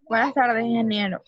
Buenas tardes, ingeniero.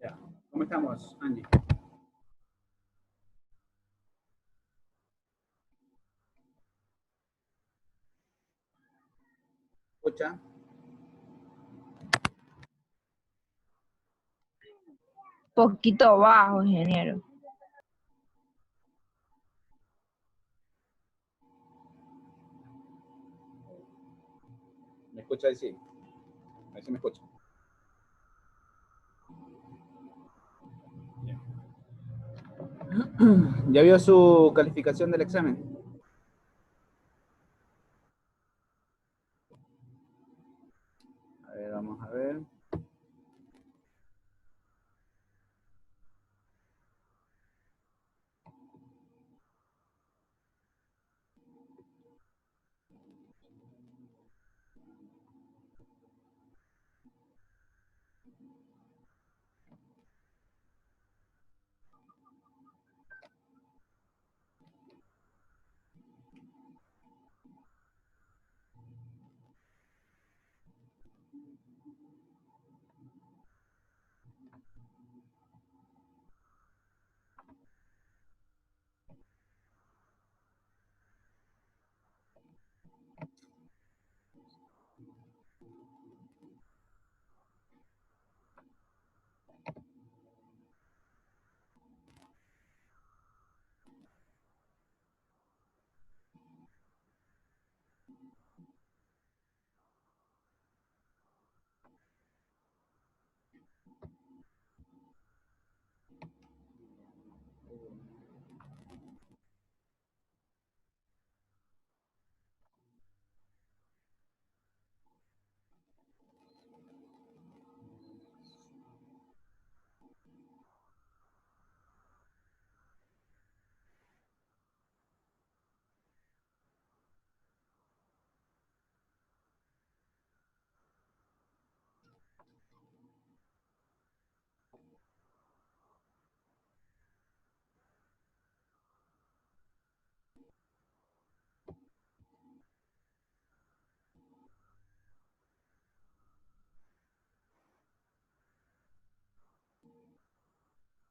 Ya. ¿Cómo estamos, Angie? ¿Escucha? Poquito bajo, ingeniero. ¿Me escucha ahí? Sí. Ahí sí me escucha. Ya. ¿Ya vio su calificación del examen? A ver, vamos a ver.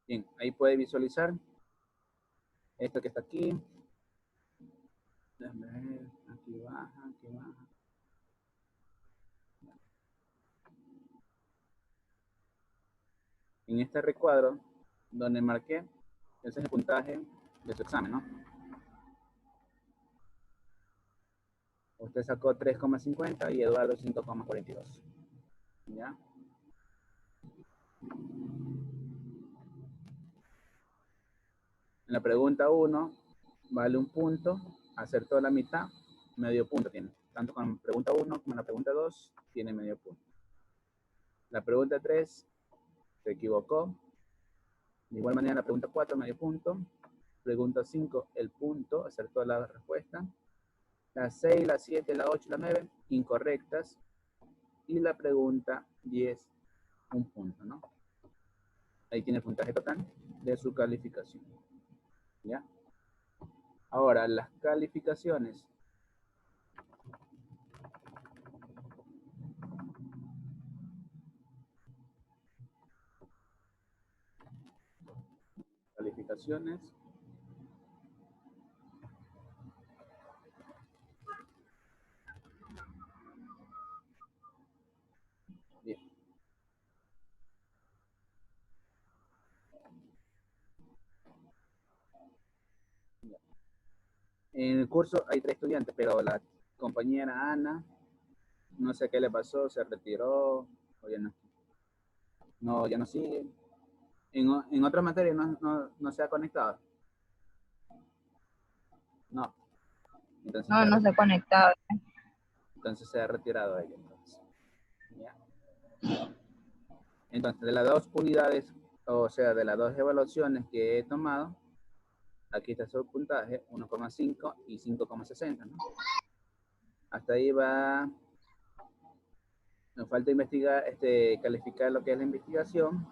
Bien, ahí puede visualizar esto que está aquí. Déjame ver, aquí baja, aquí baja. En este recuadro, donde marqué, ese es el puntaje de su examen, ¿no? Usted sacó 3,50 y Eduardo 5,42. ¿Ya? En la pregunta 1, vale un punto, acertó la mitad, medio punto tiene. tanto con pregunta 1 como la pregunta 2, tiene medio punto. La pregunta 3 se equivocó. De igual manera, la pregunta 4, medio punto. Pregunta 5, el punto, acertó la respuesta. La 6, la 7, la 8, la 9, incorrectas. Y la pregunta 10, un punto, ¿no? Ahí tiene el puntaje total de su calificación. ¿Ya? Ahora, las calificaciones. Calificaciones. Bien. En el curso hay 3 estudiantes, pero la compañera Ana, no sé qué le pasó, se retiró, o ya no sigue. En otra materia no se ha conectado. No. Entonces, No, no se ha conectado. entonces se ha retirado ella. ¿Ya? Entonces, de las 2 unidades, o sea, de las 2 evaluaciones que he tomado, aquí está su puntaje, 1,5 y 5,60, ¿no? Hasta ahí va. Nos falta investigar, calificar lo que es la investigación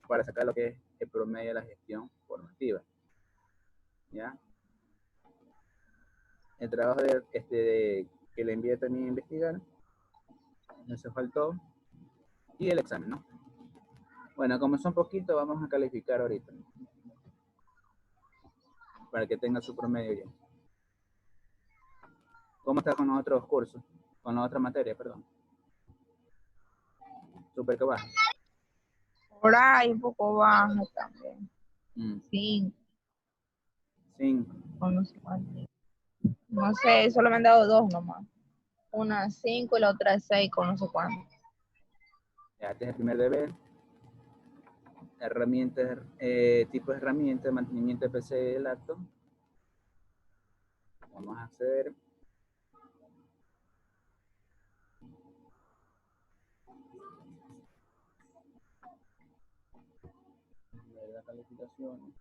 para sacar lo que es el promedio de la gestión formativa. ¿Ya? El trabajo que le envié también a investigar, no se faltó, y el examen, ¿no? Bueno, como son poquitos, vamos a calificar ahorita, para que tenga su promedio ya. ¿Cómo está con los otros cursos? Con las otras materias, perdón. Súper que baja. Por ahí un poco bajo también. Mm, 5, 5. o no sé cuánto. No sé, solo me han dado 2 nomás. Una 5 y la otra 6 con no sé cuánto. Ya, este es el primer deber. Herramientas, tipo de herramientas, mantenimiento de PC del acto. Vamos a hacer. La calificación.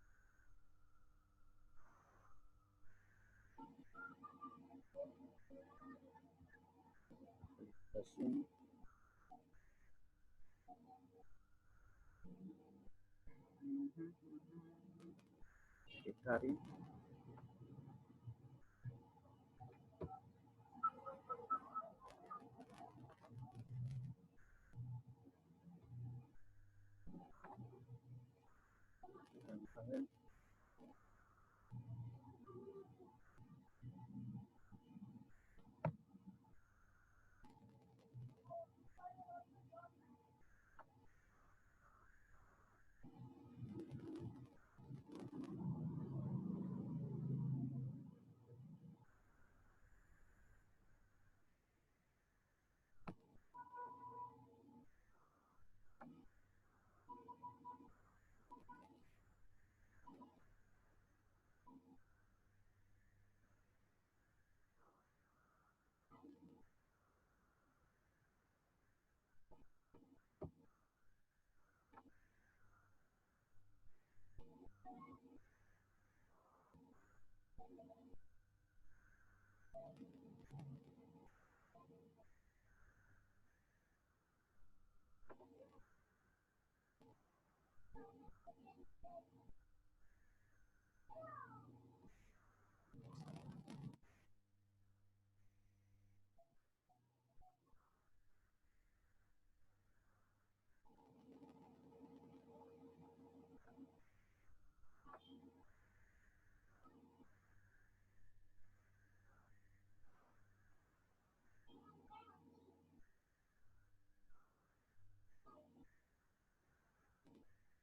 Calificación. Está bien. A ver.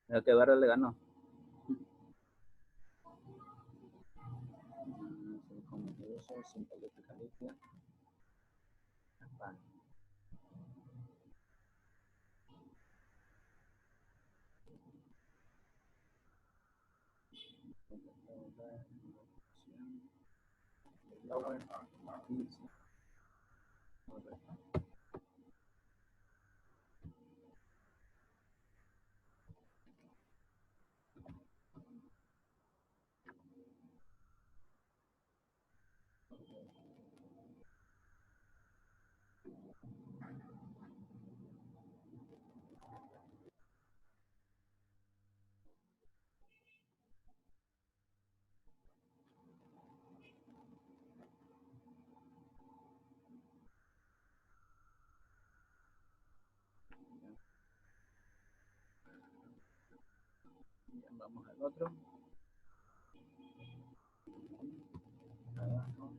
Creo que Eduardo le ganó. Como eso, sin política líquida. Lower, 15. Correcto. Bien, vamos al otro. Abajo.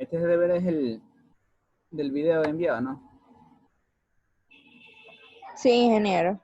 Este deber es el del video enviado, ¿no? Sí, ingeniero.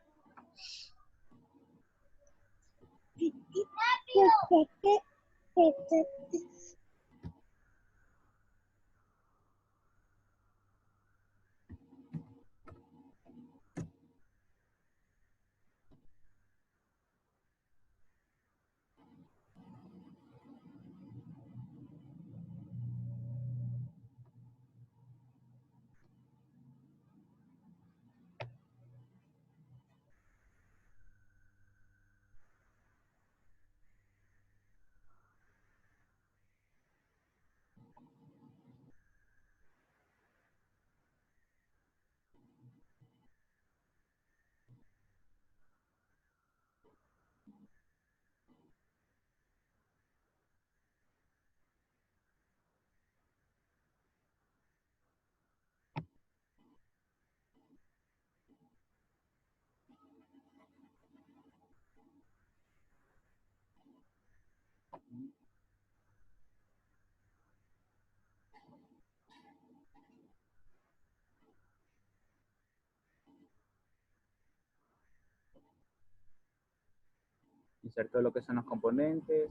Inserto lo que son los componentes,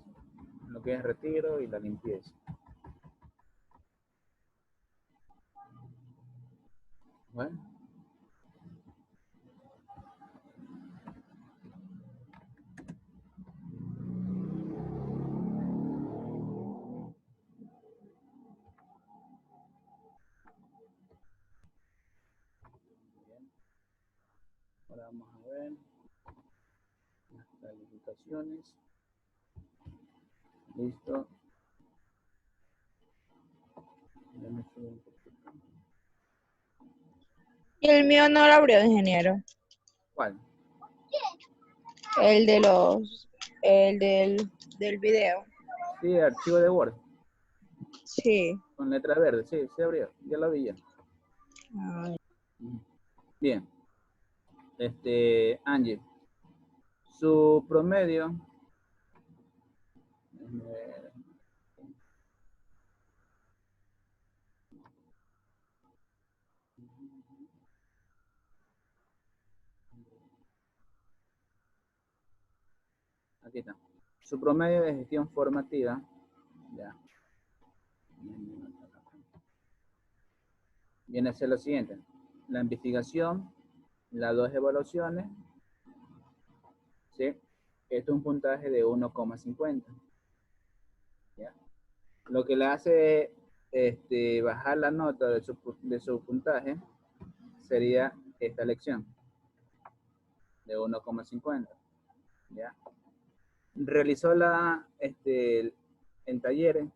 lo que es retiro y la limpieza. Bueno. Bien. Ahora vamos a ver las calificaciones. Listo. Ya me subo un poquito. Y el mío no lo abrió, ingeniero. ¿Cuál? El de los, del video. Sí, archivo de Word, Sí. con letra verde, sí, se abrió, ya lo vi ya. Ay, Bien, Angie, su promedio, déjame ver, aquí está. Su promedio de gestión formativa, ya, viene a ser lo siguiente. La investigación, las dos evaluaciones, ¿sí? Esto es un puntaje de 1,50. ¿Ya? Lo que le hace bajar la nota de su puntaje sería esta lección de 1,50. ¿Ya? Realizó en talleres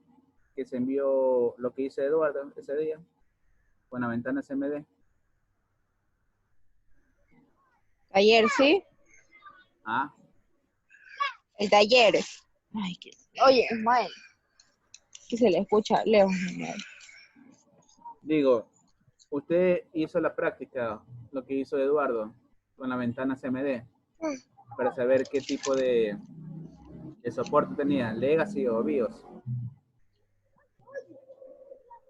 que se envió lo que hizo Eduardo ese día con la ventana CMD. taller, ¿sí? Ah, El taller. Ay, qué... Oye, Ismael, que se le escucha lejos, ingeniero. digo, usted hizo la práctica, lo que hizo Eduardo con la ventana CMD para saber qué tipo de soporte tenía, Legacy o BIOS.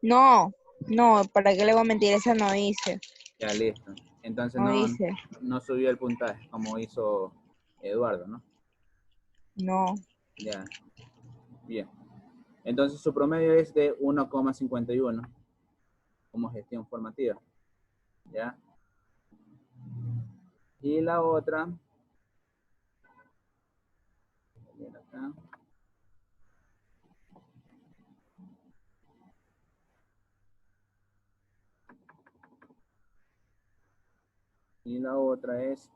No, no, ¿para qué le voy a mentir? Esa no hice. Ya, listo. Entonces No hice. no subió el puntaje como hizo Eduardo, ¿no? No. Ya, bien. Entonces su promedio es de 1,51 como gestión formativa. ¿Ya? Y la otra, acá, y la otra es,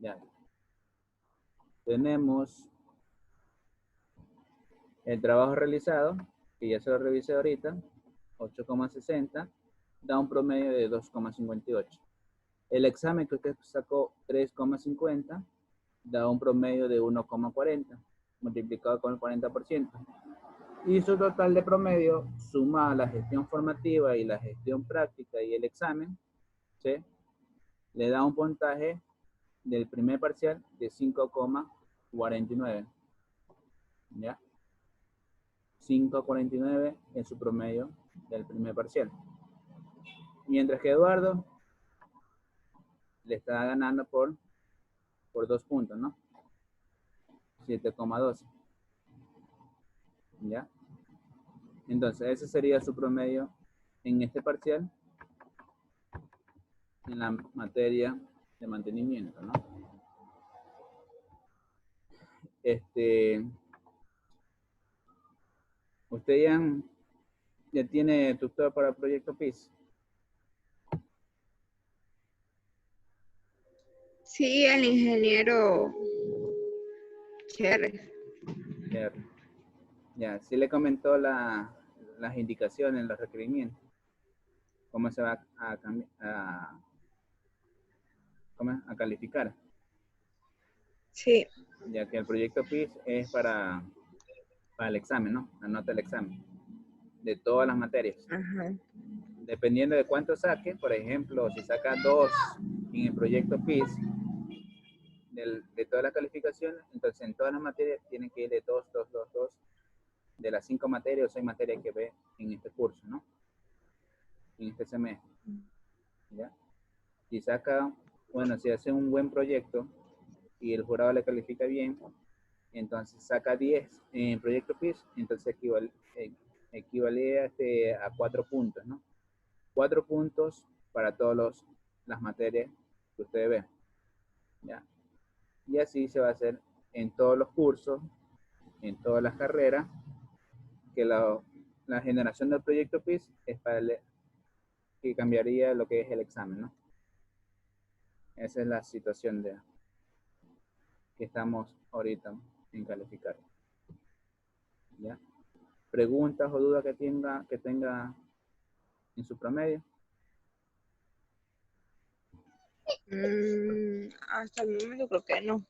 ya, tenemos el trabajo realizado, que ya se lo revisé ahorita, 8,60, da un promedio de 2,58. El examen que usted sacó, 3,50, da un promedio de 1,40, multiplicado con el 40%. Y su total de promedio, suma la gestión formativa y la gestión práctica y el examen, ¿sí? Le da un puntaje del primer parcial de 5,49. ¿Ya? 5,49 en su promedio del primer parcial. Mientras que Eduardo le está ganando por 2 puntos, ¿no? 7,12. ¿Ya? Entonces, ese sería su promedio en este parcial en la materia de mantenimiento, ¿no? Usted ya tiene tutor para el proyecto PIS. Sí, el ingeniero Cherry. Ya, sí le comentó las indicaciones, los requerimientos, cómo se va a calificar. Sí. Ya que el proyecto PIS es para el examen, ¿no? La nota del examen, de todas las materias. Ajá. Dependiendo de cuánto saque, por ejemplo, si saca 2 en el proyecto PIS, de todas las calificaciones, entonces en todas las materias tienen que ir de 2, 2, 2, 2, de las 5 materias o 6 materias que ve en este curso, ¿no? En este semestre. ¿Ya? Si saca, bueno, si hace un buen proyecto y el jurado le califica bien, entonces saca 10 en proyecto PIS, entonces equivale a 4 puntos, ¿no? 4 puntos para todas las materias que ustedes ven. ¿Ya? Y así se va a hacer en todos los cursos, en todas las carreras, que la generación del proyecto PIS es para que cambiaría lo que es el examen, ¿no? Esa es la situación que estamos ahorita en calificar. ¿Ya? Preguntas o dudas que tenga en su promedio. Hasta el momento creo que no.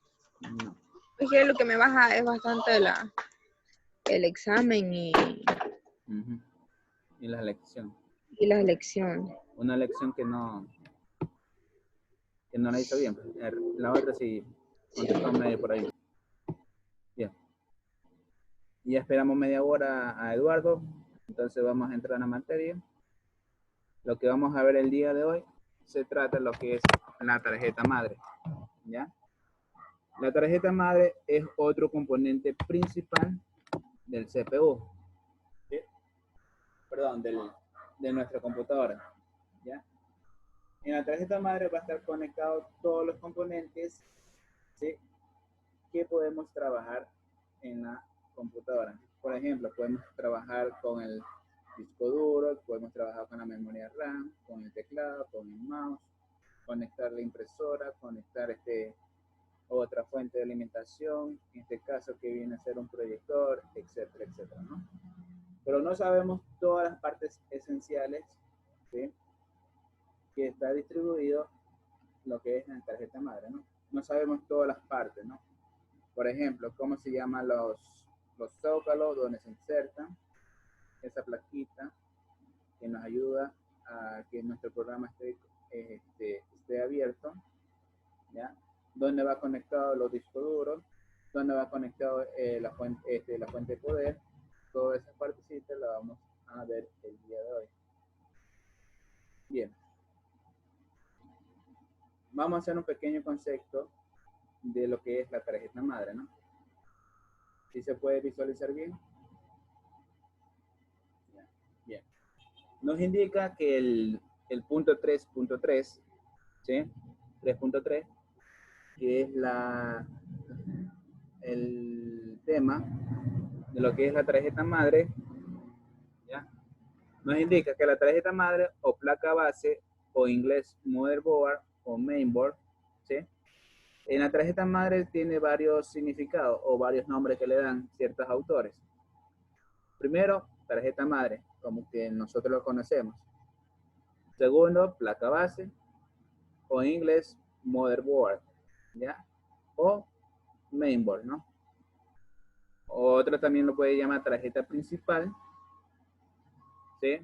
No. Es que lo que me baja es bastante el examen Uh-huh. Y las lecciones. y las lecciones. Una lección que no la hizo bien. La otra sí contestó medio por ahí. Bien. Y esperamos media hora a Eduardo. Entonces vamos a entrar a materia. Lo que vamos a ver el día de hoy se trata de lo que es la tarjeta madre. ¿Ya? La tarjeta madre es otro componente principal del CPU. ¿Sí? Perdón, de nuestra computadora. ¿Ya? En la tarjeta madre va a estar conectado todos los componentes, ¿sí?, que podemos trabajar en la computadora. Por ejemplo, podemos trabajar con el disco duro, podemos trabajar con la memoria RAM, con el teclado, con el mouse, conectar la impresora, conectar otra fuente de alimentación, en este caso que viene a ser un proyector, etcétera, etcétera, ¿no? Pero no sabemos todas las partes esenciales, ¿sí?, que está distribuido lo que es la tarjeta madre, ¿no? No sabemos todas las partes, ¿no? Por ejemplo, cómo se llaman los zócalos donde se inserta esa plaquita que nos ayuda a que nuestro programa esté abierto, ¿ya? Dónde va conectado los discos duros, dónde va conectado la fuente de poder. Todas esas partecitas las vamos a ver el día de hoy. Bien. Vamos a hacer un pequeño concepto de lo que es la tarjeta madre, ¿no? ¿Sí se puede visualizar bien? Bien. Nos indica que el punto 3.3, ¿sí? 3.3, que es el tema de lo que es la tarjeta madre, ¿ya? Nos indica que la tarjeta madre o placa base, o inglés motherboard o mainboard, ¿sí? En la tarjeta madre tiene varios significados o varios nombres que le dan ciertos autores. Primero, tarjeta madre, como que nosotros lo conocemos. Segundo, placa base, o en inglés motherboard, ¿ya? O mainboard, ¿no? Otro también lo puede llamar tarjeta principal, ¿sí?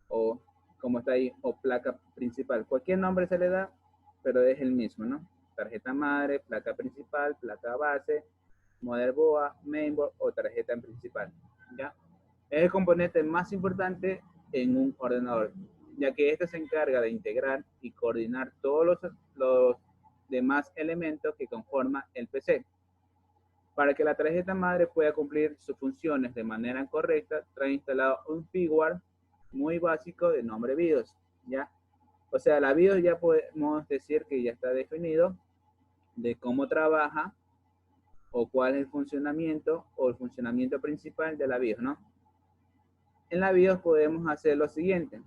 O como está ahí, o placa principal. Cualquier nombre se le da, pero es el mismo, ¿no? Tarjeta madre, placa principal, placa base, motherboard, mainboard o tarjeta principal, ¿ya? Es el componente más importante en un ordenador, ya que este se encarga de integrar y coordinar todos los demás elementos que conforman el PC. Para que la tarjeta madre pueda cumplir sus funciones de manera correcta, trae instalado un firmware muy básico de nombre BIOS, ¿ya? O sea, la BIOS ya podemos decir que ya está definido de cómo trabaja o cuál es el funcionamiento o el funcionamiento principal de la BIOS, ¿no? En la BIOS podemos hacer lo siguiente: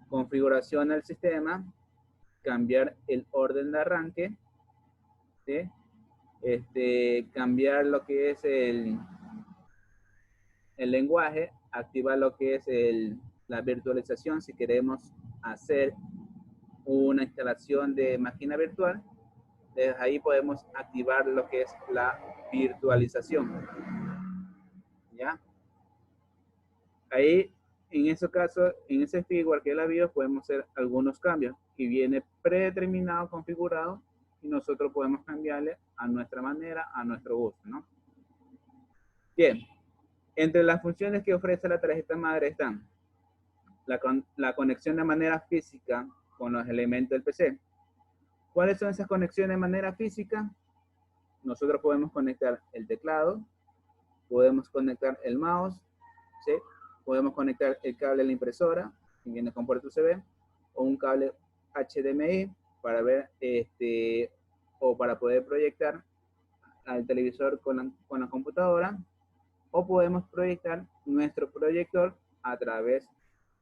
configuración del sistema, cambiar el orden de arranque, ¿sí? Cambiar lo que es el lenguaje, activar lo que es la virtualización si queremos hacer una instalación de máquina virtual. Desde ahí podemos activar lo que es la virtualización, ¿ya? Ahí, en ese caso, en ese firmware que es la BIOS, podemos hacer algunos cambios y viene predeterminado, configurado, y nosotros podemos cambiarle a nuestra manera, a nuestro gusto, ¿no? Bien, entre las funciones que ofrece la tarjeta madre están la conexión de manera física con los elementos del PC. ¿Cuáles son esas conexiones de manera física? Nosotros podemos conectar el teclado, podemos conectar el mouse, ¿sí? Podemos conectar el cable de la impresora, que viene con puerto USB, o un cable HDMI para ver, o para poder proyectar al televisor con la computadora, o podemos proyectar nuestro proyector a través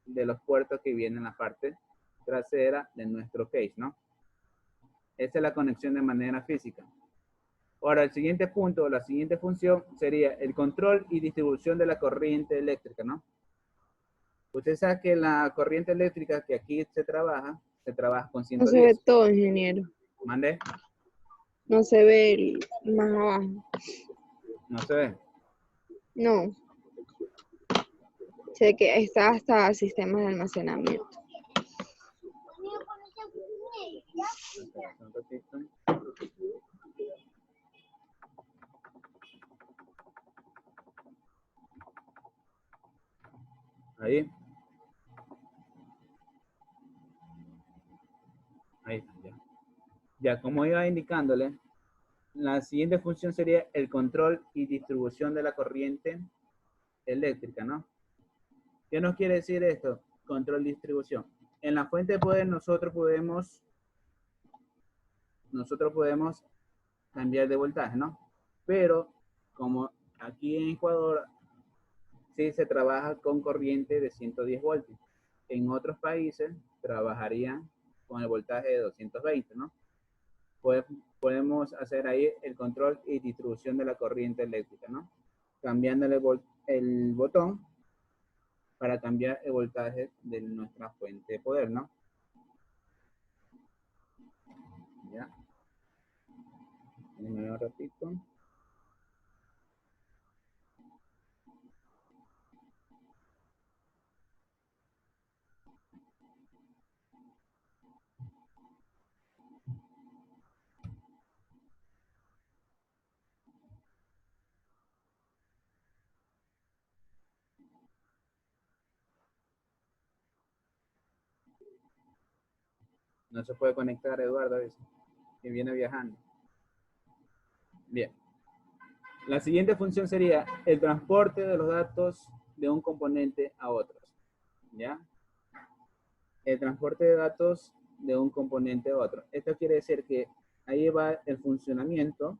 de los puertos que vienen en la parte trasera de nuestro case, ¿no? Esa es la conexión de manera física. Ahora, el siguiente punto, la siguiente función sería el control y distribución de la corriente eléctrica, ¿no? Usted sabe que la corriente eléctrica que aquí se trabaja con No se ve 110. todo, ingeniero. ¿Mande? No se ve el más abajo. No se ve. No. Sé que está hasta sistemas de almacenamiento. Un ratito. Ahí. Ahí está, ya. Ya, como iba indicándole, la siguiente función sería el control y distribución de la corriente eléctrica, ¿no? ¿Qué nos quiere decir esto? Control y distribución. En la fuente de poder nosotros podemos cambiar de voltaje, ¿no? Pero como aquí en Ecuador sí se trabaja con corriente de 110 voltios. En otros países trabajarían con el voltaje de 220, ¿no? Podemos hacer ahí el control y distribución de la corriente eléctrica, ¿no? Cambiándole el botón para cambiar el voltaje de nuestra fuente de poder, ¿no? Ya. Un ratito. No se puede conectar, Eduardo, dice, que viene viajando. Bien. La siguiente función sería el transporte de los datos de un componente a otros. ¿Ya? El transporte de datos de un componente a otro. Esto quiere decir que ahí va el funcionamiento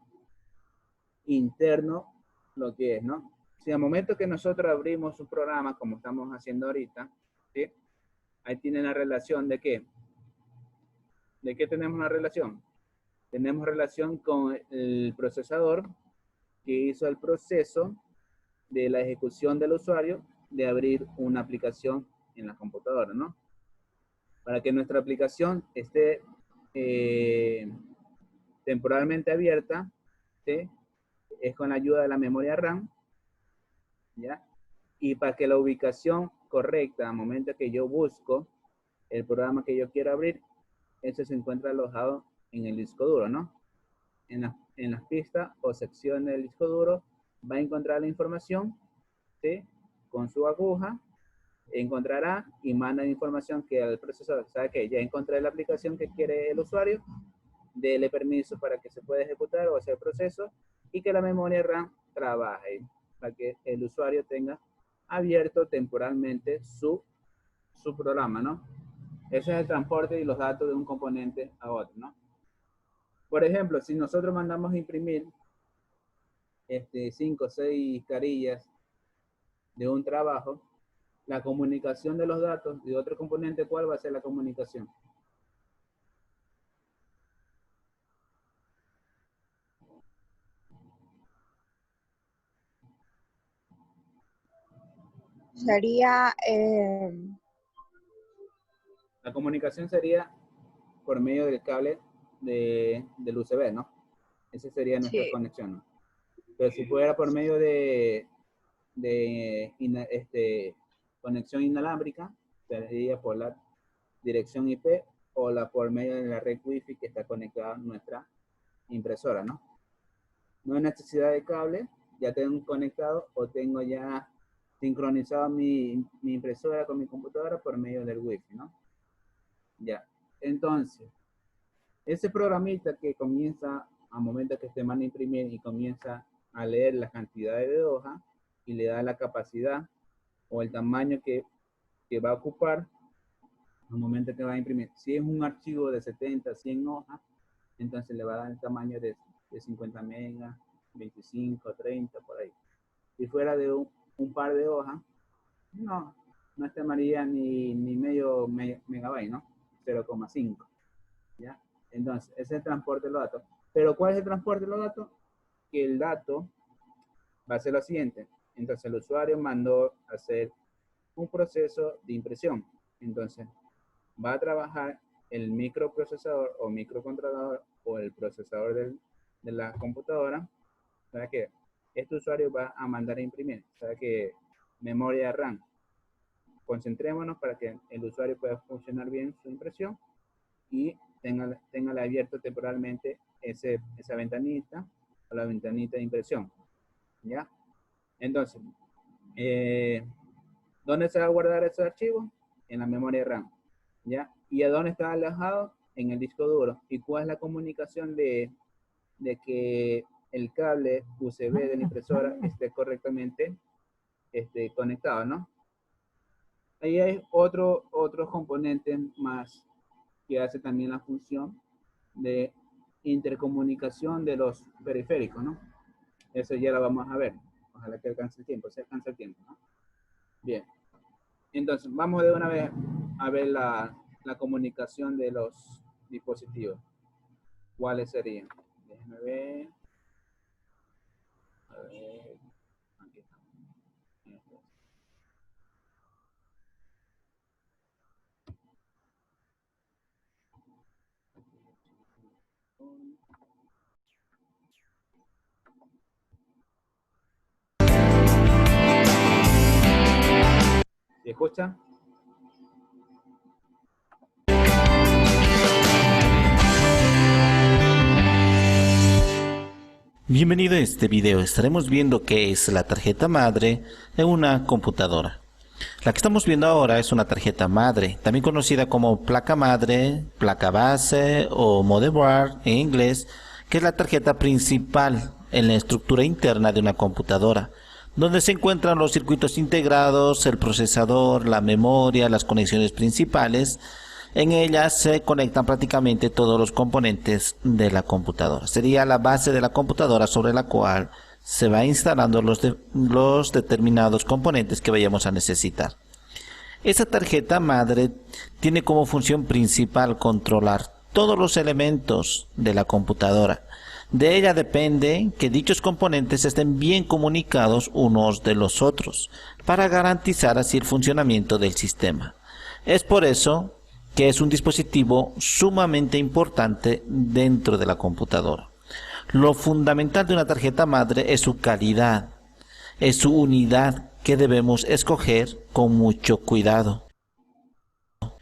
interno, lo que es, ¿no? Si al momento que nosotros abrimos un programa, como estamos haciendo ahorita, ¿sí? Ahí tiene la relación de qué. ¿De qué tenemos la relación? Tenemos relación con el procesador que hizo el proceso de la ejecución del usuario de abrir una aplicación en la computadora, ¿no? Para que nuestra aplicación esté temporalmente abierta, ¿sí? Es con la ayuda de la memoria RAM, ¿ya? Y para que la ubicación correcta, al momento que yo busco el programa que yo quiero abrir, ese se encuentra alojado en el disco duro, ¿no? En las pistas o secciones del disco duro va a encontrar la información, ¿sí? Con su aguja, encontrará y manda información que al procesador sabe que ya encontré la aplicación que quiere el usuario, dele permiso para que se pueda ejecutar o hacer el proceso y que la memoria RAM trabaje para que el usuario tenga abierto temporalmente su programa, ¿no? Ese es el transporte y los datos de un componente a otro, ¿no? Por ejemplo, si nosotros mandamos a imprimir 5 o 6 carillas de un trabajo, la comunicación de los datos de otro componente, ¿cuál va a ser la comunicación? Sería, La comunicación sería por medio del cable del USB, ¿no? Esa sería nuestra sí, conexión, ¿no? Pero si fuera por medio conexión inalámbrica, sería por la dirección IP o por medio de la red Wi-Fi que está conectada a nuestra impresora, ¿no? No hay necesidad de cable, ya tengo conectado o tengo ya sincronizado mi impresora con mi computadora por medio del Wi-Fi, ¿no? Ya. Entonces, ese programita que comienza a momento que se manda a imprimir y comienza a leer las cantidades de hojas y le da la capacidad o el tamaño que va a ocupar al momento que va a imprimir. Si es un archivo de 70, 100 hojas, entonces le va a dar el tamaño de 50 megas, 25, 30, por ahí. Si fuera de un par de hojas, no estimaría ni medio megabyte, ¿no? 0,5, ¿ya? Entonces, ese es el transporte de los datos. Pero ¿cuál es el transporte de los datos? que el dato va a ser lo siguiente. Entonces el usuario mandó a hacer un proceso de impresión. Entonces va a trabajar el microprocesador o microcontrolador o el procesador de la computadora para que este usuario va a mandar a imprimir. Para que memoria RAM. Concentrémonos para que el usuario pueda funcionar bien su impresión y tenga abierto temporalmente esa ventanita o la ventanita de impresión. ¿Ya? Entonces, ¿dónde se va a guardar ese archivo? En la memoria RAM. ¿Ya? ¿Y a dónde está alojado? En el disco duro. ¿Y cuál es la comunicación de que el cable USB de la impresora esté correctamente conectado, ¿no? Ahí hay otro componente más que hace también la función de intercomunicación de los periféricos, ¿no? Eso ya lo vamos a ver. Ojalá que alcance el tiempo, se alcanza el tiempo, ¿no? Bien. Entonces, vamos de una vez a ver la comunicación de los dispositivos. ¿Cuáles serían? Déjenme ver. A ver. Aquí está. ¿Se escucha? Bienvenido a este video. Estaremos viendo qué es la tarjeta madre en una computadora. La que estamos viendo ahora es una tarjeta madre, también conocida como placa madre, placa base o motherboard en inglés, que es la tarjeta principal en la estructura interna de una computadora, donde se encuentran los circuitos integrados, el procesador, la memoria, las conexiones principales. En ella se conectan prácticamente todos los componentes de la computadora. Sería la base de la computadora sobre la cual se va instalando los determinados componentes que vayamos a necesitar. Esta tarjeta madre tiene como función principal controlar todos los elementos de la computadora. De ella depende que dichos componentes estén bien comunicados unos de los otros, para garantizar así el funcionamiento del sistema. Es por eso que es un dispositivo sumamente importante dentro de la computadora. Lo fundamental de una tarjeta madre es su calidad, es su unidad que debemos escoger con mucho cuidado.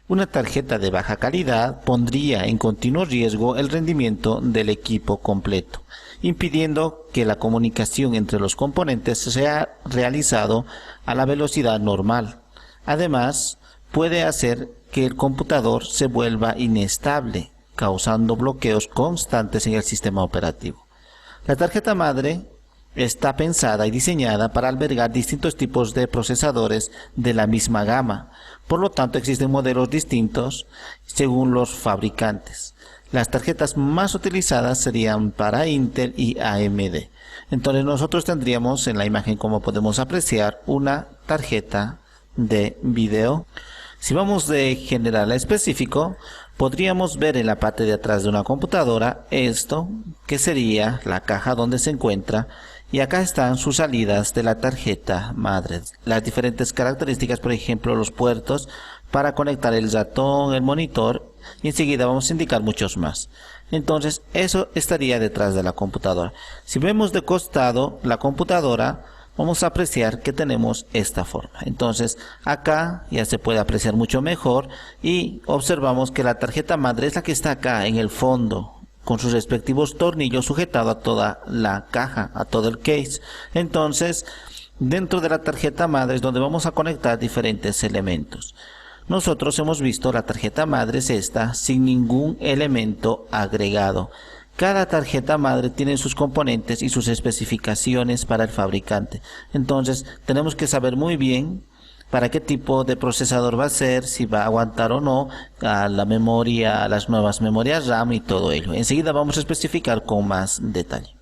Una tarjeta de baja calidad pondría en continuo riesgo el rendimiento del equipo completo, impidiendo que la comunicación entre los componentes sea realizado a la velocidad normal. Además, puede hacer que el computador se vuelva inestable, causando bloqueos constantes en el sistema operativo. La tarjeta madre está pensada y diseñada para albergar distintos tipos de procesadores de la misma gama. Por lo tanto, existen modelos distintos según los fabricantes. Las tarjetas más utilizadas serían para Intel y AMD. Entonces nosotros tendríamos en la imagen, como podemos apreciar, una tarjeta de video. Si vamos de general a específico, podríamos ver en la parte de atrás de una computadora esto, que sería la caja donde se encuentra, y acá están sus salidas de la tarjeta madre. Las diferentes características, por ejemplo, los puertos para conectar el ratón, el monitor, y enseguida vamos a indicar muchos más. Entonces, eso estaría detrás de la computadora. Si vemos de costado la computadora, vamos a apreciar que tenemos esta forma. Entonces acá ya se puede apreciar mucho mejor y observamos que la tarjeta madre es la que está acá en el fondo, con sus respectivos tornillos sujetado a toda la caja, a todo el case. Entonces, dentro de la tarjeta madre es donde vamos a conectar diferentes elementos. Nosotros hemos visto la tarjeta madre es esta, sin ningún elemento agregado. Cada tarjeta madre tiene sus componentes y sus especificaciones para el fabricante. Entonces, tenemos que saber muy bien para qué tipo de procesador va a ser, si va a aguantar o no a la memoria, a las nuevas memorias RAM y todo ello. Enseguida vamos a especificar con más detalle.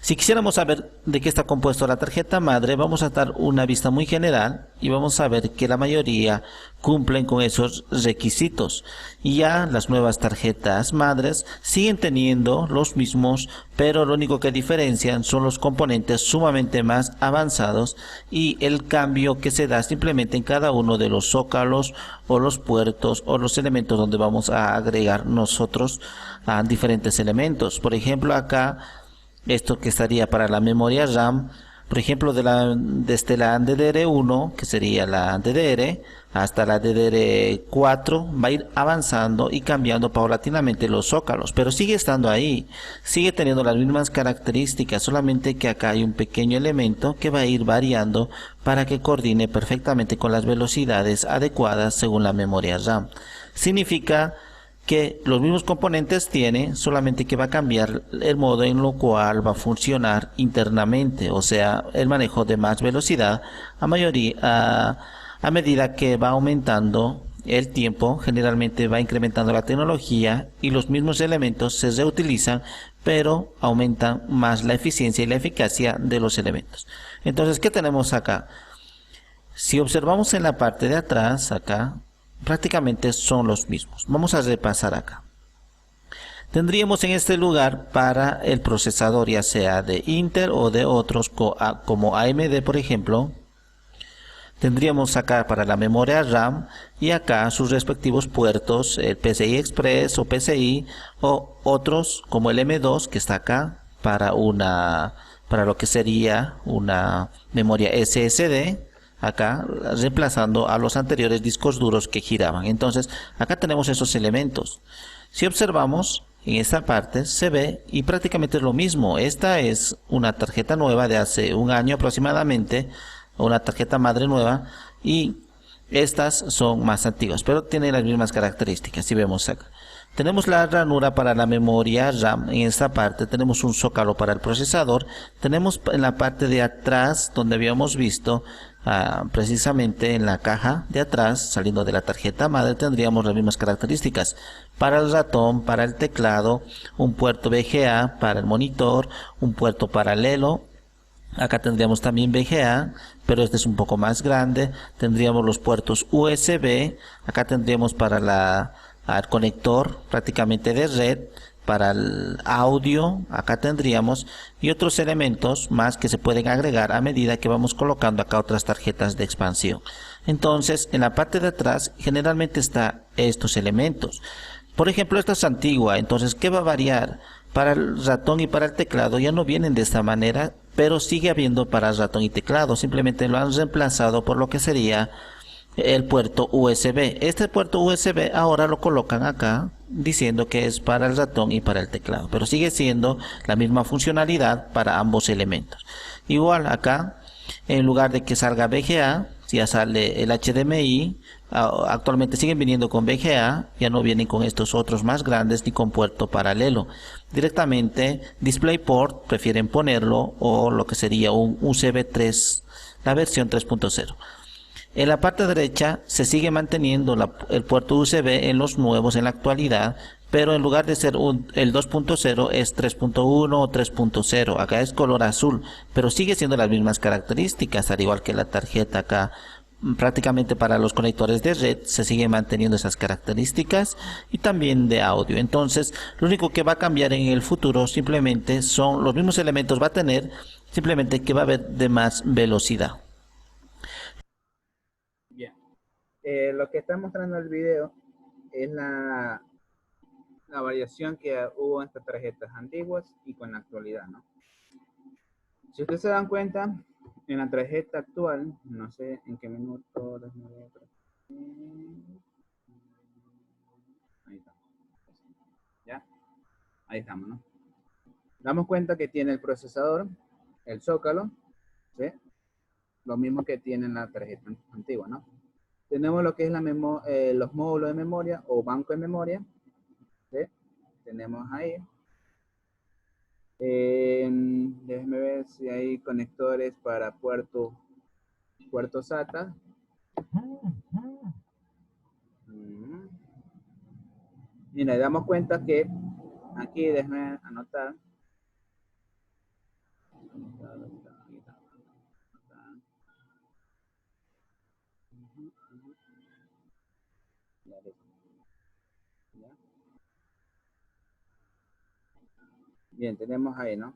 Si quisiéramos saber de qué está compuesto la tarjeta madre, vamos a dar una vista muy general y vamos a ver que la mayoría cumplen con esos requisitos. Y ya las nuevas tarjetas madres siguen teniendo los mismos, pero lo único que diferencian son los componentes sumamente más avanzados y el cambio que se da simplemente en cada uno de los zócalos o los puertos o los elementos donde vamos a agregar nosotros a diferentes elementos. Por ejemplo, acá esto que estaría para la memoria RAM, por ejemplo, desde la DDR1, que sería la DDR, hasta la DDR4, va a ir avanzando y cambiando paulatinamente los zócalos, pero sigue estando ahí, sigue teniendo las mismas características, solamente que acá hay un pequeño elemento que va a ir variando para que coordine perfectamente con las velocidades adecuadas según la memoria RAM. Significa que los mismos componentes tiene, solamente que va a cambiar el modo en lo cual va a funcionar internamente, o sea, el manejo de más velocidad a medida que va aumentando el tiempo. Generalmente va incrementando la tecnología y los mismos elementos se reutilizan, pero aumentan más la eficiencia y la eficacia de los elementos. Entonces, ¿qué tenemos acá? Si observamos en la parte de atrás, acá, prácticamente son los mismos. Vamos a repasar acá. Tendríamos en este lugar para el procesador, ya sea de Intel o de otros como AMD, por ejemplo. Tendríamos acá para la memoria RAM y acá sus respectivos puertos, el PCI Express o PCI, o otros como el M2 que está acá para lo que sería una memoria SSD. Acá reemplazando a los anteriores discos duros que giraban. Entonces acá tenemos esos elementos. Si observamos en esta parte se ve y prácticamente es lo mismo. Esta es una tarjeta nueva de hace un año aproximadamente, una tarjeta madre nueva, y estas son más antiguas, pero tienen las mismas características. Si vemos acá, tenemos la ranura para la memoria RAM. En esta parte tenemos un zócalo para el procesador. Tenemos en la parte de atrás, donde habíamos visto precisamente en la caja de atrás, saliendo de la tarjeta madre, tendríamos las mismas características. Para el ratón, para el teclado, un puerto VGA para el monitor, un puerto paralelo. Acá tendríamos también VGA, pero este es un poco más grande. Tendríamos los puertos USB. Acá tendríamos para al conector prácticamente de red, para el audio. Acá tendríamos y otros elementos más que se pueden agregar a medida que vamos colocando acá otras tarjetas de expansión. Entonces en la parte de atrás generalmente está estos elementos. Por ejemplo, esta es antigua, entonces ¿qué va a variar? Para el ratón y para el teclado ya no vienen de esta manera, pero sigue habiendo para ratón y teclado. Simplemente lo han reemplazado por lo que sería el puerto USB. Este puerto USB ahora lo colocan acá diciendo que es para el ratón y para el teclado, pero sigue siendo la misma funcionalidad para ambos elementos. Igual acá, en lugar de que salga VGA, ya sale el HDMI. Actualmente siguen viniendo con VGA, ya no vienen con estos otros más grandes ni con puerto paralelo. Directamente DisplayPort prefieren ponerlo, o lo que sería un USB 3, la versión 3.0. En la parte derecha se sigue manteniendo el puerto USB en los nuevos en la actualidad, pero en lugar de ser el 2.0 es 3.1 o 3.0. Acá es color azul, pero sigue siendo las mismas características, al igual que la tarjeta acá. Prácticamente para los conectores de red se siguen manteniendo esas características, y también de audio. Entonces lo único que va a cambiar en el futuro simplemente son los mismos elementos, va a tener simplemente que va a haber de más velocidad. Bien, lo que está mostrando el video es la variación que hubo en estas tarjetas antiguas y con la actualidad, ¿no? Si ustedes se dan cuenta, en la tarjeta actual, no sé en qué minuto, ahí estamos, ¿ya? Ahí estamos, ¿no? Damos cuenta que tiene el procesador, el zócalo, ¿sí? Lo mismo que tiene en la tarjeta antigua, ¿no? Tenemos lo que es los módulos de memoria o banco de memoria, ¿sí? Tenemos ahí. Déjenme ver si hay conectores para puerto SATA. Y nos damos cuenta que aquí, déjenme anotar, Bien, tenemos ahí, ¿no?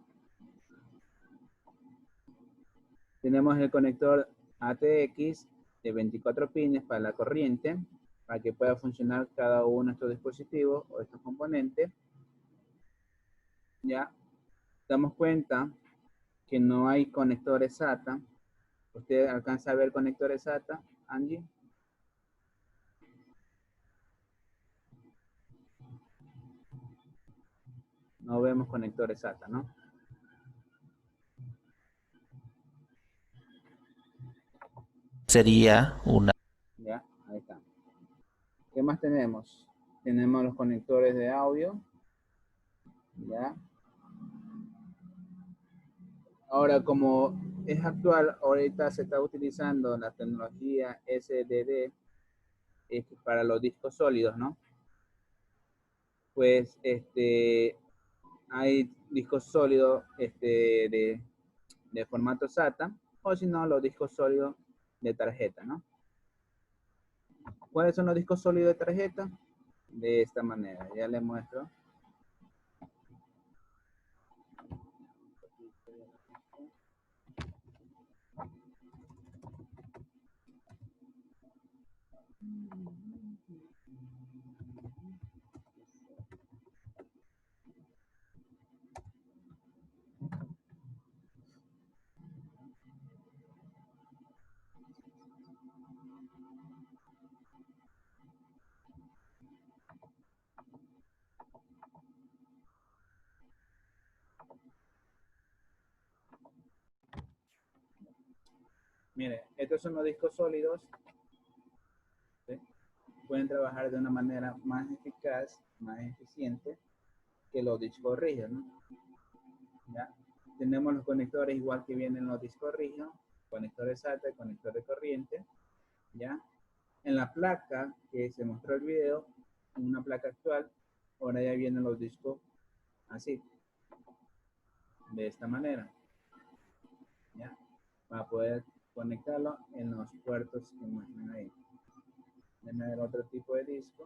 Tenemos el conector ATX de 24 pines para la corriente, para que pueda funcionar cada uno de estos dispositivos o estos componentes. Ya damos cuenta que no hay conectores SATA. ¿Usted alcanza a ver conectores SATA, Angie? No vemos conectores SATA, ¿no? Sería una. Ya, ahí está. ¿Qué más tenemos? Tenemos los conectores de audio. Ya. Ahora, como es actual, ahorita se está utilizando la tecnología SDD para los discos sólidos, ¿no? Pues hay discos sólidos de formato SATA, o si no, los discos sólidos de tarjeta, ¿no? ¿Cuáles son los discos sólidos de tarjeta? De esta manera, ya les muestro. Mire, estos son los discos sólidos. ¿Sí? Pueden trabajar de una manera más eficaz, más eficiente que los discos rígidos, ¿no? ¿Ya? Tenemos los conectores igual que vienen los discos rígidos, conectores SATA y conector de corriente, ¿ya? En la placa que se mostró el video, en una placa actual, ahora ya vienen los discos así, de esta manera, ¿ya? Para poder conectarlo en los puertos que muestran ahí. Déjenme ver otro tipo de disco.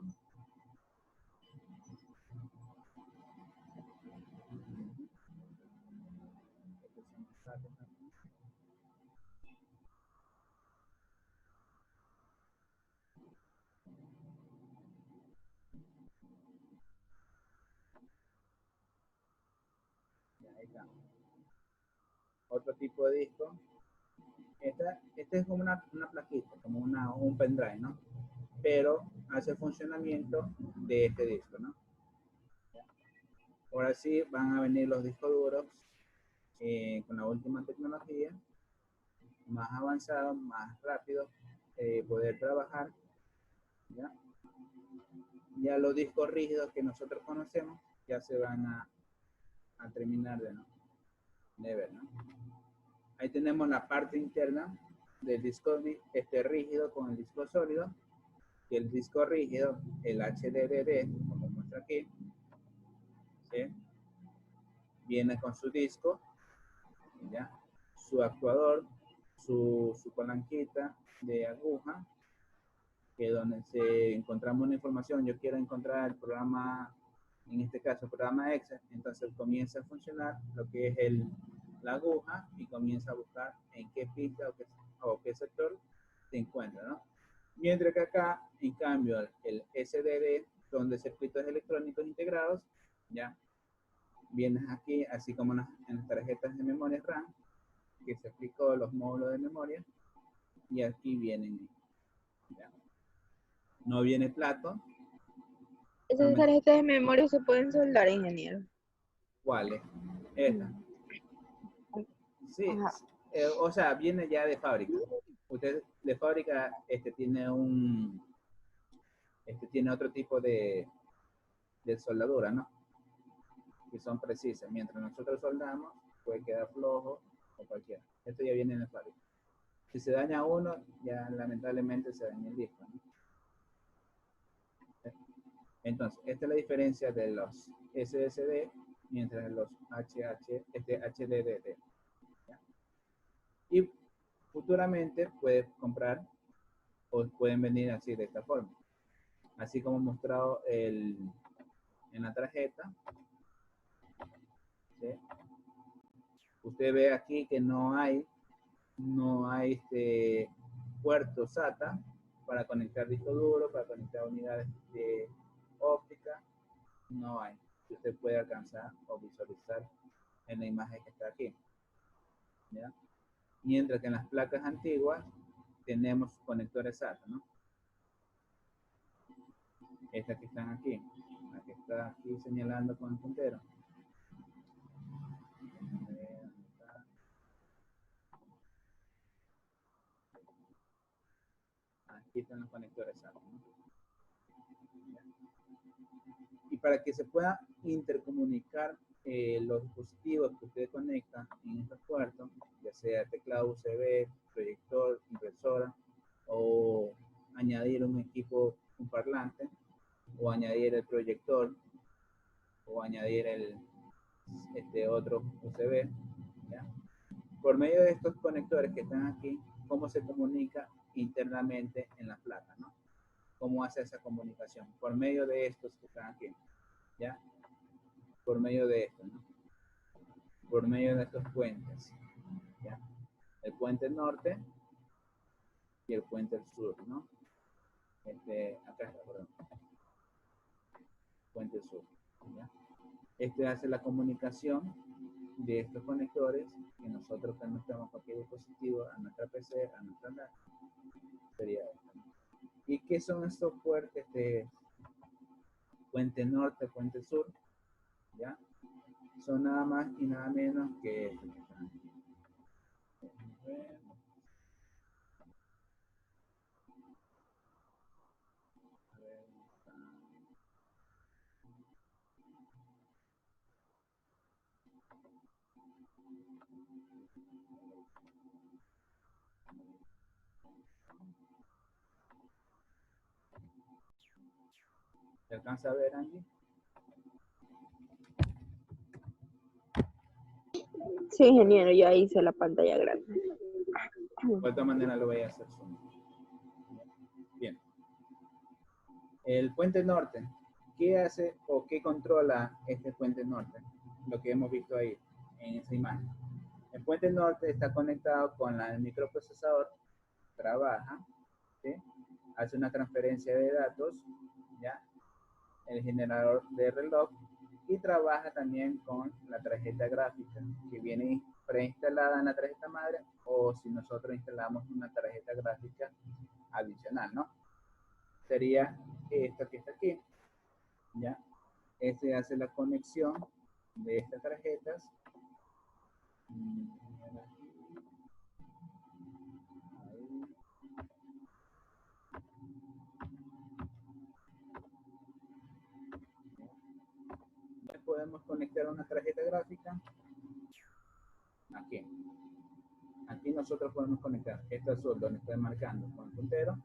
Ahí está. Otro tipo de disco. Esta es como una plaquita, como un pendrive, ¿no? Pero hace el funcionamiento de este disco, ¿no? Ahora sí van a venir los discos duros con la última tecnología, más avanzados, más rápidos, poder trabajar, ¿ya? Ya los discos rígidos que nosotros conocemos ya se van a terminar de ver, ¿no? Ahí tenemos la parte interna del disco rígido con el disco sólido, y el disco rígido, el HDD, como muestra aquí, ¿sí? Viene con su disco, ¿ya? Su actuador, su palanquita de aguja, que donde se encontramos una información. Yo quiero encontrar el programa, en este caso el programa Excel, entonces comienza a funcionar lo que es la aguja y comienza a buscar en qué pista o qué sector se encuentra, ¿no? Mientras que acá, en cambio, el SDD son de circuitos electrónicos integrados, ya vienes aquí, así como en las tarjetas de memoria RAM, que se explicó los módulos de memoria, y aquí vienen, ¿ya? No viene plato. Esas tarjetas de memoria se pueden soldar, ingeniero. ¿Cuáles? Esta. Sí, o sea, viene ya de fábrica. Usted de fábrica tiene otro tipo de soldadura, ¿no? Que son precisas. Mientras nosotros soldamos, puede quedar flojo o cualquiera. Esto ya viene de fábrica. Si se daña uno, ya lamentablemente se daña el disco, ¿no? Entonces, esta es la diferencia de los SSD mientras los HDD. Y futuramente puedes comprar o pueden venir así de esta forma. Así como mostrado en la tarjeta. ¿Sí? Usted ve aquí que no hay puerto SATA para conectar disco duro, para conectar unidades de óptica. No hay. Que usted puede alcanzar o visualizar en la imagen que está aquí. ¿Ya? Mientras que en las placas antiguas tenemos conectores SATA, ¿no? Estas que están aquí, la que está aquí señalando con el puntero. Aquí están los conectores SATA, ¿no? Y para que se pueda intercomunicar los dispositivos que usted conecta en estos puertos, ya sea teclado USB, proyector, impresora, o añadir un equipo, un parlante, o añadir el proyector, o añadir otro USB, ¿ya? Por medio de estos conectores que están aquí, ¿cómo se comunica internamente en la placa, ¿no? ¿Cómo hace esa comunicación? Por medio de estos que están aquí, ¿ya? Por medio de esto, ¿no? Por medio de estos puentes, ¿ya? El puente norte y el puente sur, ¿no? Acá está, perdón. Puente sur, ¿ya? Hace la comunicación de estos conectores que nosotros conectamos a cualquier dispositivo, a nuestra PC, a nuestra Mac. Sería esto, ¿no? ¿Y qué son estos puertos? Puente norte, puente sur, ¿ya? Son nada más y nada menos que estos que están aquí. ¿Se alcanza a ver, Angie? Sí, ingeniero, ya hice la pantalla grande. De otra manera lo voy a hacer zoom. Bien. El puente norte, ¿qué hace o qué controla este puente norte? Lo que hemos visto ahí en esa imagen. El puente norte está conectado con el microprocesador, trabaja, ¿sí? Hace una transferencia de datos, ¿ya? El generador de reloj y trabaja también con la tarjeta gráfica que viene preinstalada en la tarjeta madre, o si nosotros instalamos una tarjeta gráfica adicional, ¿no? Sería esto que está aquí, ¿ya? Hace la conexión de estas tarjetas. Ya podemos conectar una tarjeta gráfica aquí. Aquí nosotros podemos conectar este azul donde estoy marcando con el puntero.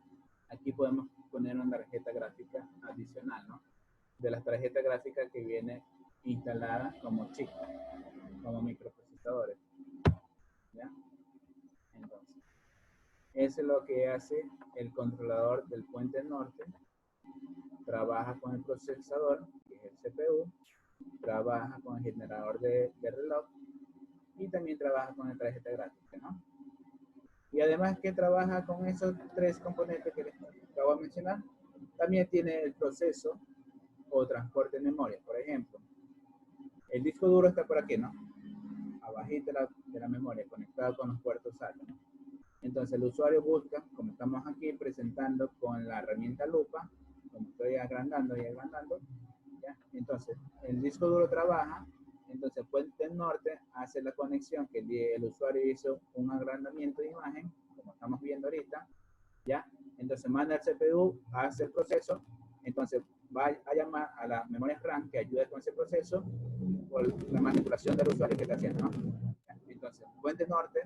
Aquí podemos poner una tarjeta gráfica adicional, ¿no? De las tarjetas gráficas que viene instalada como chip, como microprocesadores, ¿ya? Entonces, eso es lo que hace el controlador del puente norte. Trabaja con el procesador, que es el CPU, trabaja con el generador de reloj y también trabaja con la tarjeta gráfica, ¿no? Y además que trabaja con esos tres componentes que les acabo de mencionar, también tiene el proceso o transporte de memoria. Por ejemplo, el disco duro está por aquí, ¿no? Abajito de la memoria, conectado con los puertos SATA. Entonces el usuario busca, como estamos aquí presentando con la herramienta lupa, como estoy agrandando y agrandando, ¿ya? Entonces el disco duro trabaja, entonces puente norte hace la conexión que el usuario hizo un agrandamiento de imagen, como estamos viendo ahorita, ¿ya? Entonces manda al CPU, hace el proceso, entonces va a llamar a la memoria RAM que ayude con ese proceso por la manipulación del usuario que está haciendo, ¿no? Entonces, puente norte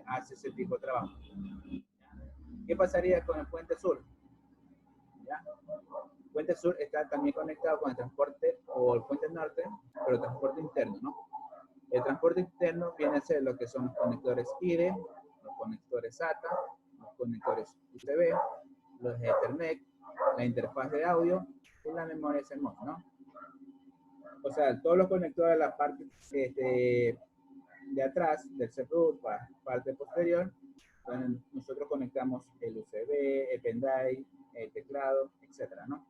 hace ese tipo de trabajo. ¿Qué pasaría con el puente sur? ¿Ya? El puente sur está también conectado con el transporte o el puente norte, pero el transporte interno, ¿no? El transporte externo viene a ser lo que son los conectores IDE, los conectores SATA, los conectores USB, los Ethernet, la interfaz de audio y la memoria CMOS, ¿no? O sea, todos los conectores de la parte de atrás del CPU, parte posterior, donde nosotros conectamos el USB, el pendrive, el teclado, etcétera, ¿no?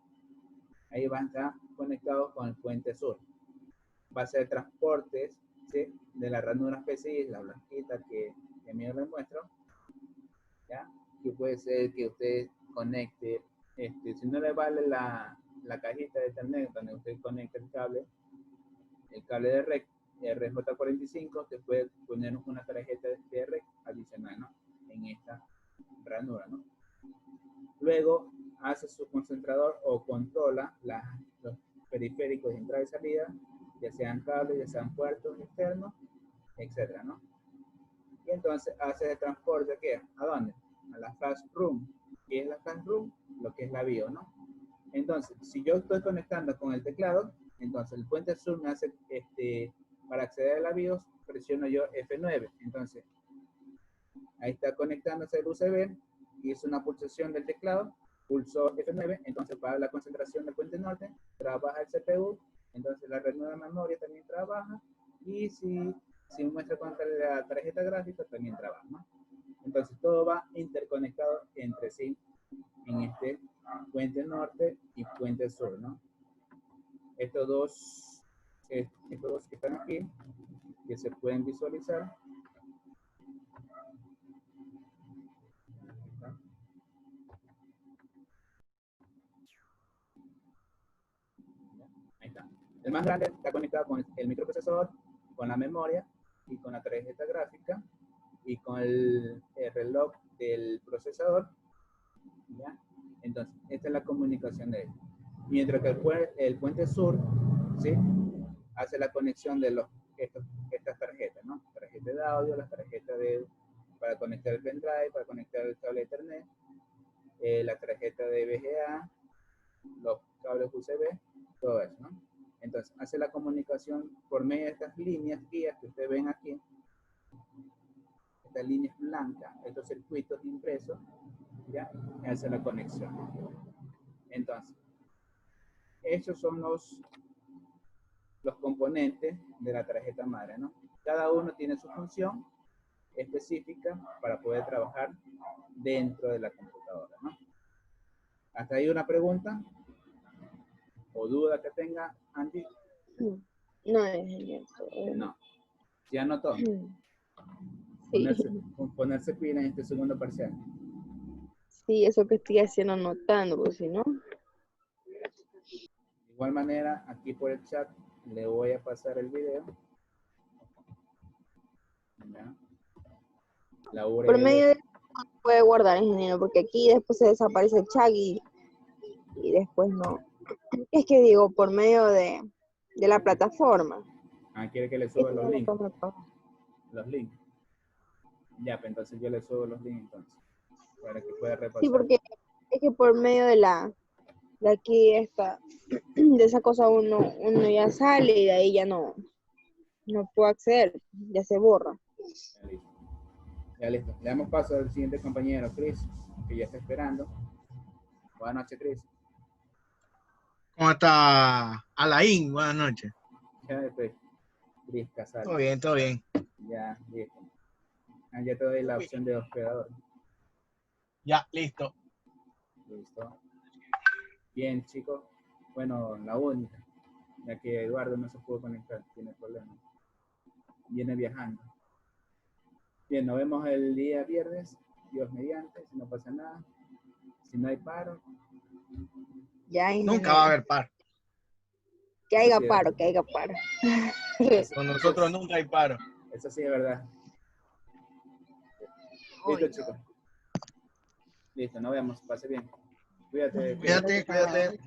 Ahí van a estar conectados con el puente sur. Va a ser transportes, ¿sí? De la ranura PCI, la blanquita que me les muestro, ¿ya? Que puede ser que usted conecte, si no le vale la cajita de Ethernet donde usted conecta el cable de REC, RJ45, usted puede poner una tarjeta de REC adicional, ¿no? En esta ranura, ¿no? Luego hace su concentrador o controla los periféricos de entrada y salida, ya sean cables, ya sean puertos externos, etcétera, ¿no? Y entonces hace el transporte, ¿qué? ¿A dónde? A la flash room. ¿Qué es la flash room? Lo que es la BIOS, ¿no? Entonces, si yo estoy conectando con el teclado, entonces el puente sur me hace, para acceder a la BIOS, presiono yo F9. Entonces, ahí está conectándose el USB, hizo una pulsación del teclado, pulsó F9, entonces para la concentración del puente norte, trabaja el CPU, entonces la red de memoria también trabaja, y si muestra contra la tarjeta gráfica, también trabaja, ¿no? Entonces todo va interconectado entre sí en este puente norte y puente sur, ¿no? Estos dos que están aquí, que se pueden visualizar. Ahí está. El más grande está conectado con el microprocesador, con la memoria y con la tarjeta gráfica y con el reloj del procesador, ¿ya? Entonces, esta es la comunicación de él. Mientras que el puente sur, ¿sí? Hace la conexión de estas tarjetas, ¿no? Tarjeta de audio, las tarjetas para conectar el pendrive, para conectar el cable de Ethernet, la tarjeta de VGA, los cables USB, todo eso, ¿no? Entonces, hace la comunicación por medio de estas líneas guías que ustedes ven aquí, estas líneas blancas, estos circuitos impresos, ¿ya? Hace la conexión. Entonces, estos son los componentes de la tarjeta madre, ¿no? Cada uno tiene su función específica para poder trabajar dentro de la computadora, ¿no? ¿Hasta ahí una pregunta o duda que tenga, Andy? No, ingeniero. No. ¿Ya anotó? Sí. Ponerse pila en este segundo parcial. Sí, eso que estoy haciendo anotando, porque si no. De igual manera, aquí por el chat le voy a pasar el video. ¿Ya? La URL. Por medio de puede guardar, ingeniero, porque aquí después se desaparece el chat y después no. Es que digo, por medio de la plataforma. Ah, quiere que le suba los links. Los links. Ya, pues entonces yo le subo los links entonces. Para que pueda repasar. Sí, porque es que por medio de aquí de esa cosa uno ya sale y de ahí ya no puedo acceder, ya se borra. Ya listo. Ya listo. Le damos paso al siguiente compañero, Chris, que ya está esperando. Buenas noches, Chris. ¿Cómo está Alain? Buenas noches. Ya después, Chris Casal. Todo bien, todo bien. Ya, listo. Ah, ya te doy la opción de hospedador. Ya, listo. Listo. Bien, chicos. Bueno, la única, ya que Eduardo no se pudo conectar, tiene problemas. Viene viajando. Bien, nos vemos el día viernes, Dios mediante, si no pasa nada. Si no hay paro. Ya, Nunca va a haber paro. Que haya paro, que haya paro. Con nosotros nunca hay paro. Eso sí es verdad. Listo, chicos. Listo, nos vemos. Pase bien. Cuídate. Cuídate, cuídate.